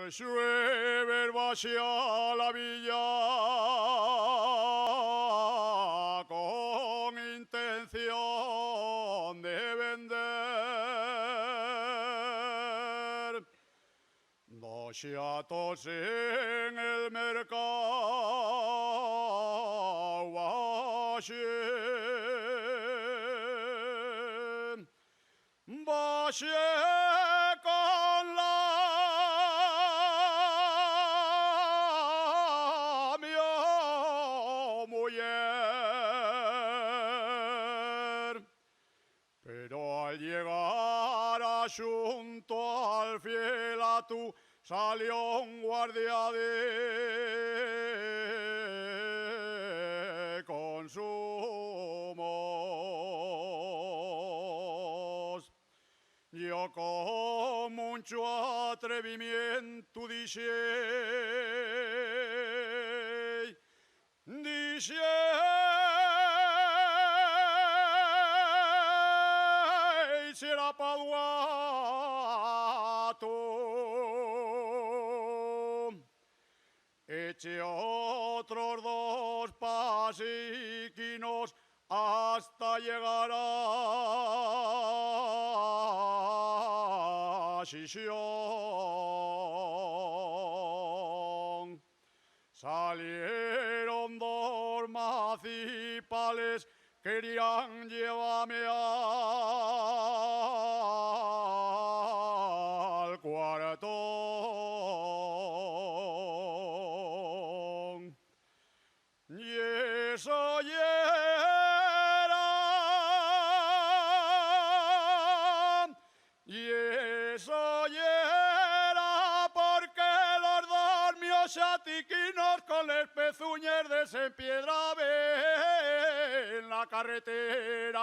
Llueve hacia la villa con intención de vender. Dos chatos en el mercado allí. Vaya con la mi mujer, pero al llegar asunto al fiel a tu salió un guardia de consumos. Yo con mucho atrevimiento dije, será paduato. Eche otros dos pasiquinos hasta llegar a Sisión. Salieron dos macipales, querían llevarme al cuartón. Y eso era porque los dos míos chatiquinos con les pezuñes desempiedraben en la carretera.